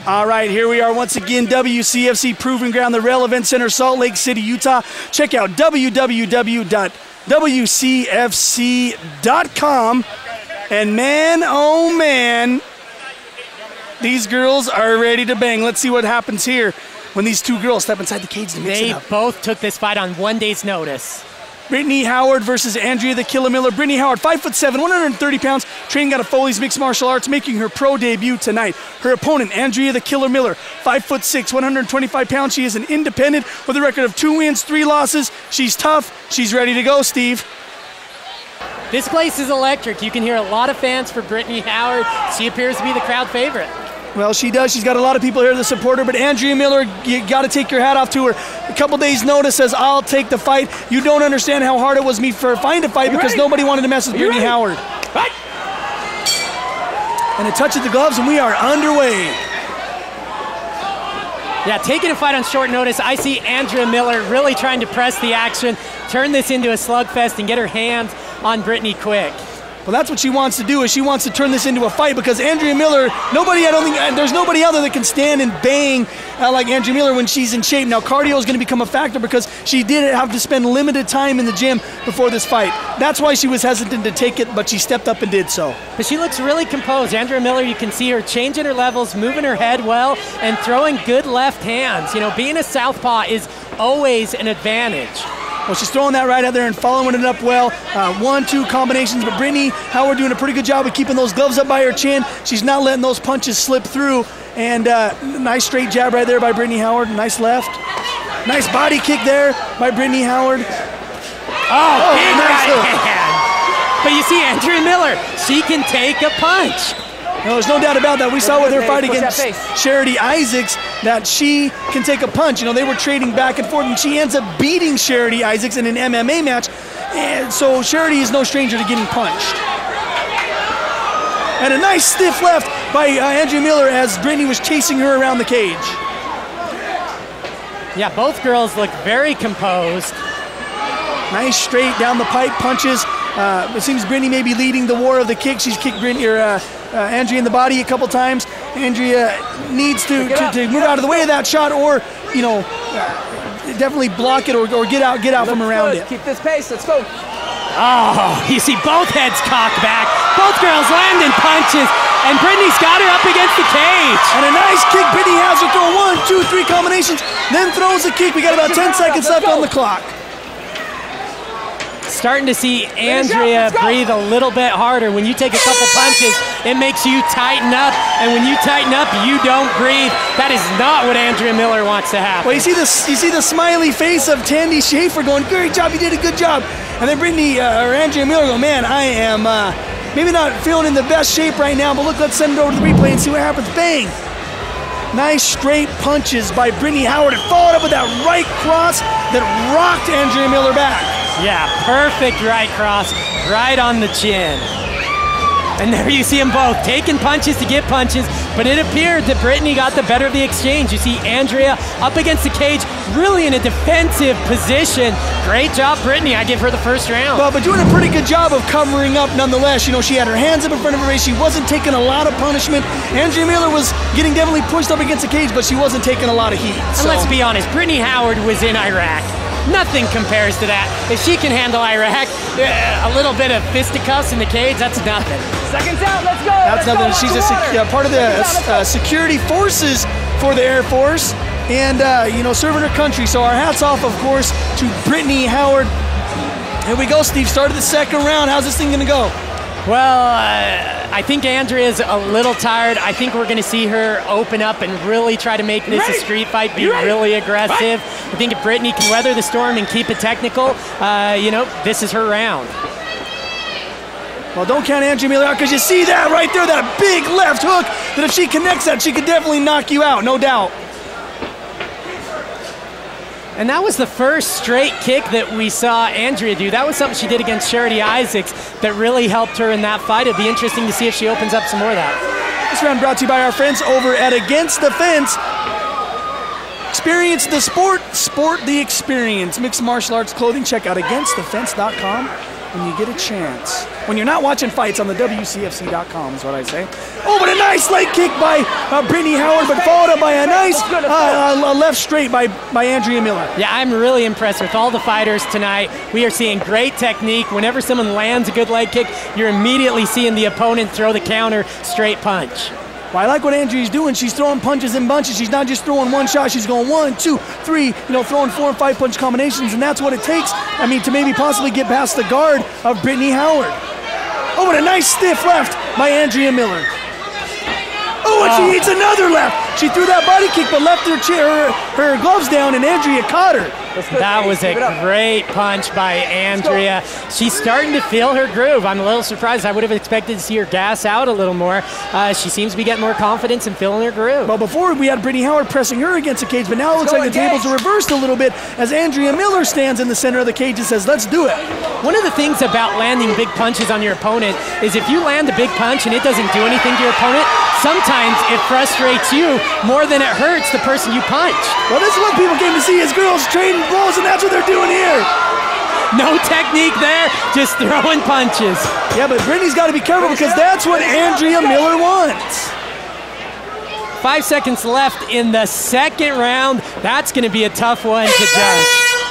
All right, here we are once again, WCFC Proving Ground, the Rail Event Center, Salt Lake City, Utah. Check out www.WCFC.com. And man, oh man, these girls are ready to bang. Let's see what happens here when these two girls step inside the cage to mix it up. They both took this fight on 1 day's notice. Britant Howard versus Andrea the Killer Miller. Britant Howard, 5'7", 130 pounds, training out of Foley's Mixed Martial Arts, making her pro debut tonight. Her opponent, Andrea the Killer Miller, 5'6", 125 pounds. She is an independent with a record of 2 wins, 3 losses. She's tough. She's ready to go, Steve. This place is electric. You can hear a lot of fans for Britant Howard. She appears to be the crowd favorite. Well, she does. She's got a lot of people here to support her, but Andrea Miller, you got to take your hat off to her. A couple days' notice says, I'll take the fight. You don't understand how hard it was me for find a fight because nobody wanted to mess with Britant Howard. Right. And a touch of the gloves, and we are underway. Yeah, taking a fight on short notice, I see Andrea Miller really trying to press the action, turn this into a slugfest, and get her hands on Brittany quick. Well, that's what she wants to do, is she wants to turn this into a fight because Andrea Miller, there's nobody out there that can stand and bang like Andrea Miller when she's in shape. Now, cardio is going to become a factor because she did have to spend limited time in the gym before this fight. That's why she was hesitant to take it, but she stepped up and did so. But she looks really composed. Andrea Miller, you can see her changing her levels, moving her head well, and throwing good left hands. You know, being a southpaw is always an advantage. Well, she's throwing that right out there and following it up well. 1-2 combinations, but Britant Howard doing a pretty good job of keeping those gloves up by her chin. She's not letting those punches slip through. And nice straight jab right there by Britant Howard. Nice left. Nice body kick there by Britant Howard. Oh, big nice right hand. But you see, Andrea Miller, she can take a punch. No, there's no doubt about that. We saw with her fight against Charity Isaacs that she can take a punch. You know, they were trading back and forth, and she ends up beating Charity Isaacs in an MMA match. And so Charity is no stranger to getting punched. And a nice stiff left by Andrea Miller as Brittany was chasing her around the cage. Yeah, both girls look very composed. Nice straight down the pipe punches. It seems Brittany may be leading the war of the kick. She's kicked Andrea in the body a couple times. Andrea needs to move out of the way of that shot, or definitely block it or get out from around it. Keep this pace. Let's go. Oh, you see both heads cocked back. Both girls landing punches, and Brittany's got her up against the cage. And a nice kick. Brittany has her throw 1, 2, 3 combinations, then throws a kick. We got about 10 seconds left on the clock. Starting to see Andrea breathe a little bit harder. When you take a couple punches, it makes you tighten up, and when you tighten up, you don't breathe. That is not what Andrea Miller wants to happen. Well, you see the smiley face of Tandy Schaefer going, great job, you did a good job. And then Andrea Miller go, man, I am maybe not feeling in the best shape right now, but look, let's send it over to the replay and see what happens. Bang! Nice straight punches by Britant Howard, and followed up with that right cross that rocked Andrea Miller back. Yeah, perfect right cross, right on the chin. And there you see them both taking punches to get punches, but it appeared that Brittany got the better of the exchange. You see Andrea up against the cage, really in a defensive position. Great job, Brittany. I give her the first round. Well, but doing a pretty good job of covering up nonetheless. You know, she had her hands up in front of her face. She wasn't taking a lot of punishment. Andrea Miller was getting definitely pushed up against the cage, but she wasn't taking a lot of heat. And let's be honest, Britant Howard was in Iraq. Nothing compares to that. If she can handle Iraq, a little bit of fisticuffs in the cage, that's nothing. Seconds out, let's go. That's nothing. She's part of the security forces for the Air Force, and serving her country. So our hats off, of course, to Britant Howard. Here we go, Steve. Started the second round. How's this thing gonna go? Well, I think Andrea's a little tired. I think we're going to see her open up and really try to make this a street fight, be really aggressive. I think if Brittany can weather the storm and keep it technical, this is her round. Well, don't count Andrea Miller out, because you see that right there, that big left hook, that if she connects that, she could definitely knock you out, no doubt. And that was the first straight kick that we saw Andrea do. That was something she did against Charity Isaacs that really helped her in that fight. It'd be interesting to see if she opens up some more of that. This round brought to you by our friends over at Against the Fence. Experience the sport, sport the experience. Mixed martial arts clothing. Check out againstthefence.com. when you get a chance, when you're not watching fights on the WCFC.com is what I say. Oh, but a nice leg kick by Britant Howard, but followed up by a nice left straight by Andrea Miller. Yeah, I'm really impressed with all the fighters tonight. We are seeing great technique. Whenever someone lands a good leg kick, you're immediately seeing the opponent throw the counter straight punch. Well, I like what Andrea's doing. She's throwing punches in bunches. She's not just throwing one shot. She's going 1, 2, 3, throwing 4 and 5 punch combinations, and that's what it takes, to maybe possibly get past the guard of Britant Howard. Oh, and a nice stiff left by Andrea Miller. Oh, and she hits another left. She threw that body kick, but left her gloves down, and Andrea caught her. That was a great punch by Andrea. She's starting to feel her groove. I'm a little surprised. I would have expected to see her gas out a little more. She seems to be getting more confidence and feeling her groove. Well, before we had Britant Howard pressing her against the cage, but now it looks like the tables are reversed a little bit as Andrea Miller stands in the center of the cage and says, let's do it. One of the things about landing big punches on your opponent is if you land a big punch and it doesn't do anything to your opponent, sometimes it frustrates you more than it hurts the person you punched. Well, this is what people came to see, is girls trading blows, and that's what they're doing here. No technique there, just throwing punches. Yeah, but Brittany's got to be careful because that's what Andrea Miller wants. 5 seconds left in the second round. That's going to be a tough one to judge.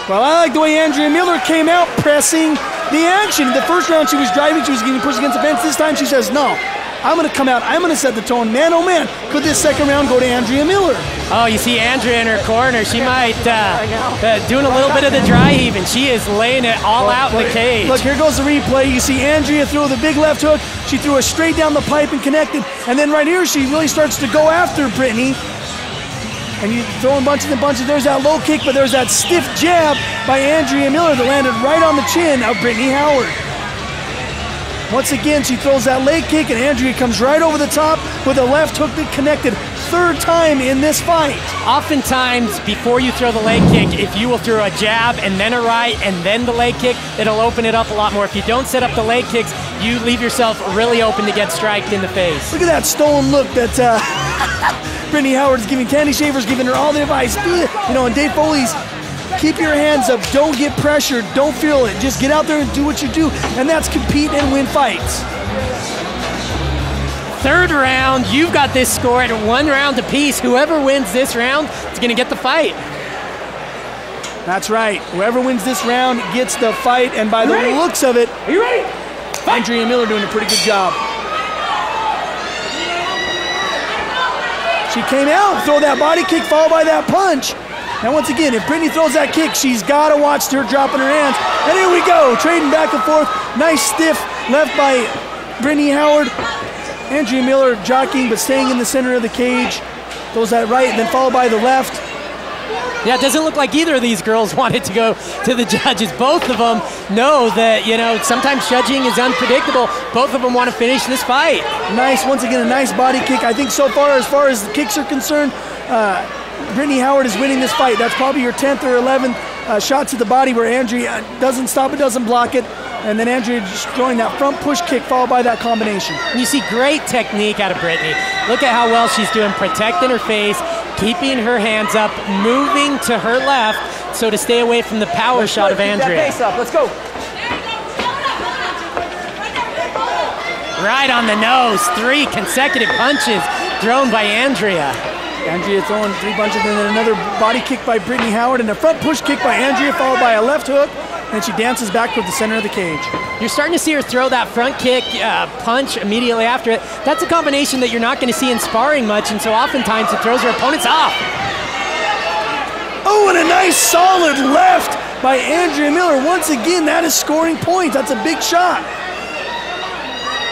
Well, I like the way Andrea Miller came out pressing the action. In the first round, she was driving, she was getting pushed against the fence. This time she says, no, I'm going to come out, I'm going to set the tone. Man, oh man, could this second round go to Andrea Miller? Oh, you see Andrea in her corner. She might doing a little bit of the dry heaving. She is laying it all out in the cage. Look, here goes the replay. You see Andrea throw the big left hook. She threw it straight down the pipe and connected. And then right here, she really starts to go after Brittany. And you throwing bunches and bunches. There's that low kick, but there's that stiff jab by Andrea Miller that landed right on the chin of Britant Howard. Once again, she throws that leg kick, and Andrea comes right over the top with a left hook that connected. Third time in this fight. Oftentimes, before you throw the leg kick, if you will throw a jab and then a right and then the leg kick, it'll open it up a lot more. If you don't set up the leg kicks, you leave yourself really open to get striked in the face. Look at that stolen look that Britant Howard's giving. Candy Schaefer's giving her all the advice. And Dave Foley's, keep your hands up, don't get pressured, don't feel it. Just get out there and do what you do, and that's compete and win fights. Third round, you've got this score at 1 round apiece. Whoever wins this round is going to get the fight. That's right. Whoever wins this round gets the fight, and by the looks of it, are you ready? Andrea Miller doing a pretty good job. She came out, throw that body kick followed by that punch. Now once again, if Brittany throws that kick, she's got to watch her dropping her hands. And here we go, trading back and forth. Nice stiff left by Britant Howard. Andrea Miller jockeying but staying in the center of the cage. Throws that right and then followed by the left. Yeah, it doesn't look like either of these girls wanted to go to the judges. Both of them know that, sometimes judging is unpredictable. Both of them want to finish this fight. Nice, once again, a nice body kick. I think so far as the kicks are concerned, Britant Howard is winning this fight. That's probably your 10th or 11th shot to the body where Andrea doesn't stop it, doesn't block it. And then Andrea just throwing that front push kick followed by that combination. You see great technique out of Brittany. Look at how well she's doing, protecting her face, keeping her hands up, moving to her left, so to stay away from the power shot of Andrea. Keep that pace up. Let's go. Right on the nose, 3 consecutive punches thrown by Andrea. Andrea throwing 3 punches and then another body kick by Britant Howard and a front push kick by Andrea followed by a left hook. And she dances back toward the center of the cage. You're starting to see her throw that front kick punch immediately after it. That's a combination that you're not going to see in sparring much, and so oftentimes it throws her opponents off. Oh, and a nice solid left by Andrea Miller. Once again, that is scoring points. That's a big shot.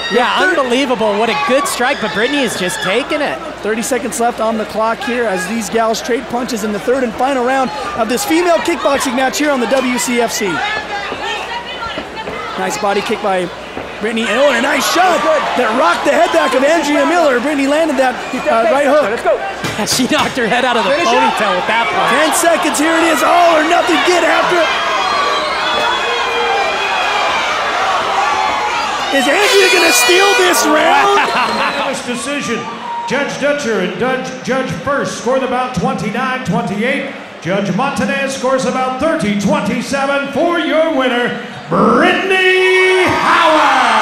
Yeah, unbelievable. What a good strike, but Brittany is just taking it. 30 seconds left on the clock here as these gals trade punches in the third and final round of this female kickboxing match here on the WCFC. Nice body kick by Brittany. And a nice shot that rocked the head back of Andrea Miller. Brittany landed that right hook. Let's go. She knocked her head out of the ponytail with that punch. 10 seconds, here it is. All or nothing, get after it. Is Andrea going to steal this round? Unanimous decision. Judge Dutcher and Judge First scored about 29-28. Judge Montanez scores about 30-27 for your winner, Britant Howard.